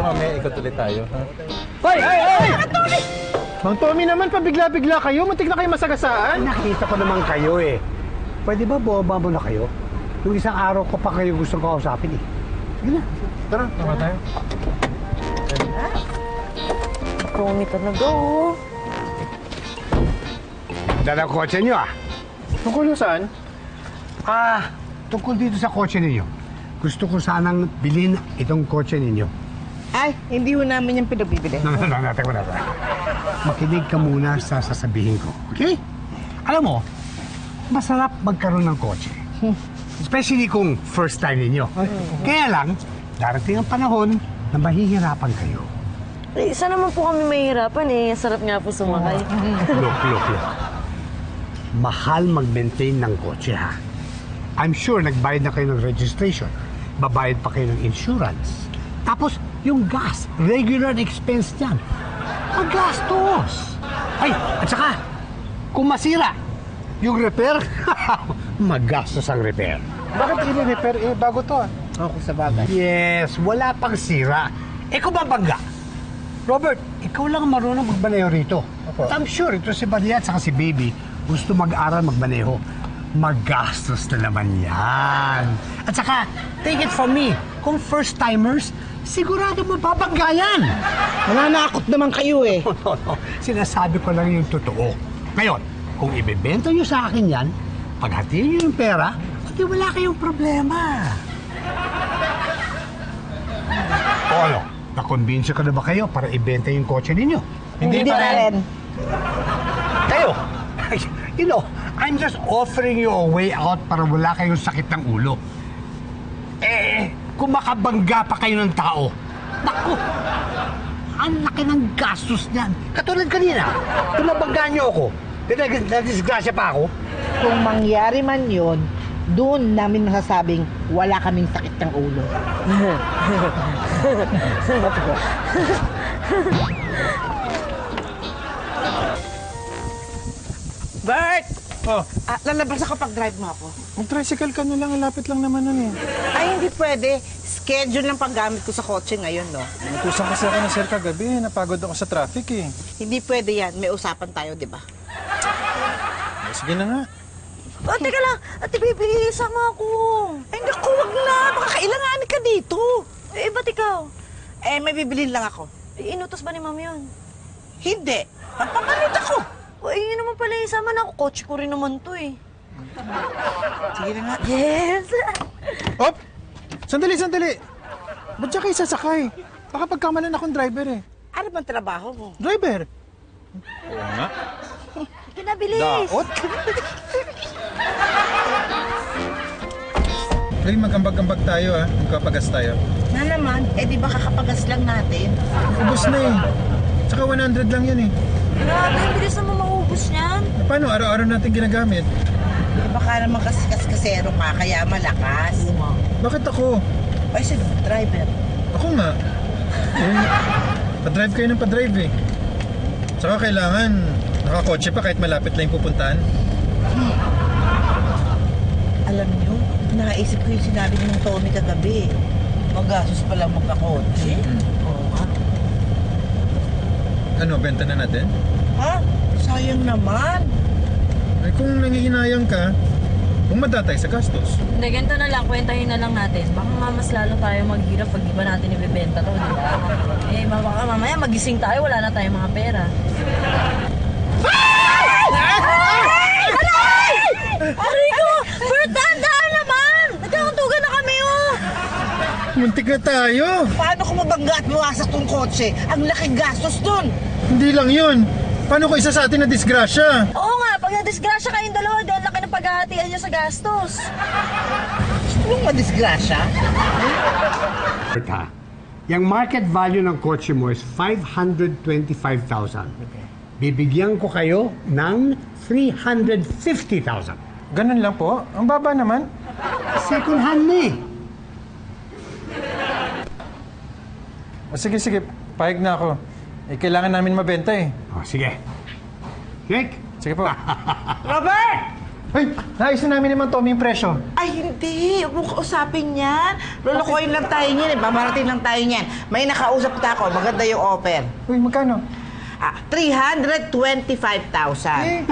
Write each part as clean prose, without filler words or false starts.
mamaya ikot ulit tayo. Ha? Hoy! Ay! Mang Tommy naman, pabigla-bigla kayo. Matik na kayo masagasaan. Nakita ko naman kayo eh. Pwede ba bumaba mo na kayo? Yung isang araw ko pa kayo gustong kausapin eh. Sige na. Tara, tama tayo. Tommy talaga, oh. Dala kotse niyo ah. Tungkol saan? Tungkol dito sa kotse ninyo. Gusto ko sanang bilhin itong kotse ninyo. Ay, hindi ho namin yung pinagbibili. Teka na. Makinig ka muna sa sasabihin ko, okay? Alam mo, masarap magkaroon ng kotse. Especially kung first time ninyo. Kaya lang, darating ang panahon na mahihirapan kayo. Eh, isa naman po kami mahihirapan eh. Sarap nga po sumakay. Look. Mahal mag-maintain ng kotse, ha? I'm sure nagbayad na kayo ng registration. Babayad pa kayo ng insurance. Tapos, yung gas, regular expense niyan. Magastos. Ay, at saka, kung masira, yung repair, magastos ang repair. Bakit i-repair? Eh, bago to ah. Ako sa bagay. Yes, wala pang sira. Ikaw ba bangga? Robert, ikaw lang marunong magmaneho rito. At I'm sure ito si Maria at saka si Baby gusto mag-aral magmaneho. Magastos na naman yan. At saka, take it from me, kung first-timers, sigurado mababangga yan. Nananakot naman kayo eh. No. Sinasabi ko lang yung totoo. Ngayon, kung ibebenta nyo sa akin yan, paghatiin nyo yung pera, hindi wala kayong problema. O ano, nakonbinsya ka na ba kayo para ibenta yung kotse ninyo? Hindi pa rin. Kayo, you know, I'm just offering you a way out para wala kayong sakit ng ulo. Kung makabangga pa kayo ng tao, naku, ang laki ng gastos niyan. Katulad kanina, kung nabanggaan niyo ako, nagdisgrasya pa ako. Kung mangyari man yun, doon namin masasabing wala kaming sakit ng ulo. Bert! Oh, Lalabas ako pag drive mo ako. mag-tricycle ka na lang. Lapit lang naman nun eh. Ay, hindi pwede. Schedule ng paggamit ko sa kotse ngayon, no? Natusan kasi ako ng sir kagabi. Napagod ako sa traffic eh. Hindi pwede yan. May usapan tayo, di ba? Sige na nga. Oh, teka lang. Ate Baby, sama ako. Ay, naku, wag na. Baka kailanganin ka dito. Eh, ba't ikaw? May bibilin lang ako. Eh, inutos ba ni Ma'am yun? Hindi. Papapalit ako. O, eh, yun naman pala isama na ako. Kotse ko rin naman to eh. Sige na nga. Yes! Op! Sandali! Ba't siya kayo sasakay? Baka pagkamalan akong driver eh. Ano bang trabaho mo? Driver! Oo nga. Kinabilis! Daot! Ay, mag-ambag-ambag tayo ah. Magkapagas tayo. Na naman, di ba kakapagas lang natin? Ubus na eh. Tsaka 100 lang yan eh. Grabe, ang bilis naman maubos niyan. Paano? Araw-araw natin ginagamit. Baka naman kasero ka, kaya malakas. Bakit ako? Ay, sino? Driver. Ako nga. Pa-drive kayo ng pa-drive eh. Tsaka kailangan nakakotse pa kahit malapit lang yung pupuntahan. Alam nyo, naisip ko yung sinabi ng Tommy kagabi. Magastos pa lang magkakotse. Oo nga. Ano, benta na natin? Ha? Sayang naman. Ay kung nangihinayang ka, bumada tayo sa gastos. Hindi, ganito na lang. Kwentahin na lang natin. Baka nga mas lalo tayo maghirap pag di ba natin ibibenta to, di ba? Eh, baka mamaya magising tayo, wala na tayong mga pera. Arigo! Bert, dahan-dahan naman! Nagkakuntugan na kami, oh! Muntik na tayo! Paano kung mabangga at mawasak tong kotse? Ang laking gastos dun! Hindi lang yun! Paano ko isa sa atin na disgrasya? Oo nga, pag nadisgrasya kayong dalawa, dahil laki ng paghahatian nyo sa gastos. Gusto mong madisgrasya? Ha? Yung market value ng kotse mo is 525,000. Bibigyan ko kayo ng 350,000. Ganun lang po? Ang baba naman. Second hand ni. O sige, pahig na ako. Eh, kailangan namin mabenta eh. Oh, sige. Nick? Sige po. Robert! Ay, naayos na namin naman, Tommy, yung presyo. Ay, hindi. Huwag mong kausapin yan. Lulukoyin lang tayo niyan eh. Babarating lang tayo niyan. May nakausap na ako. Maganda yung offer. Uy, magkano? 325,000.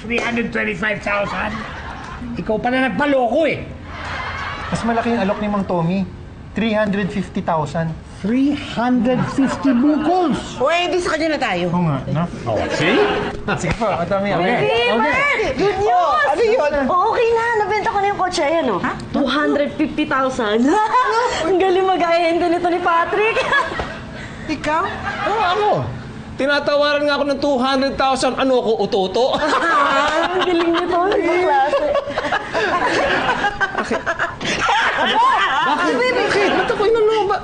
325,000? Ikaw pa na nagpaloko eh. Mas malaki yung alok ni Mang Tommy. 350,000. 350 bukols. Pwede sa kanya na tayo. Oo nga, no? Oh, see? Sige po, Tommy. Hey, Bert! Good news! Ano yun? Okay na, nabenta ko na yung kotse. Ayan, oh. 250,000. Ang galing mag-ahenda nito ni Patrick. Ikaw? Ako. Tinatawaran nga ako ng 200,000. Ano ko, utoto? Ang galing nito, ibang klase. Bakit? Ba't ako inano ba?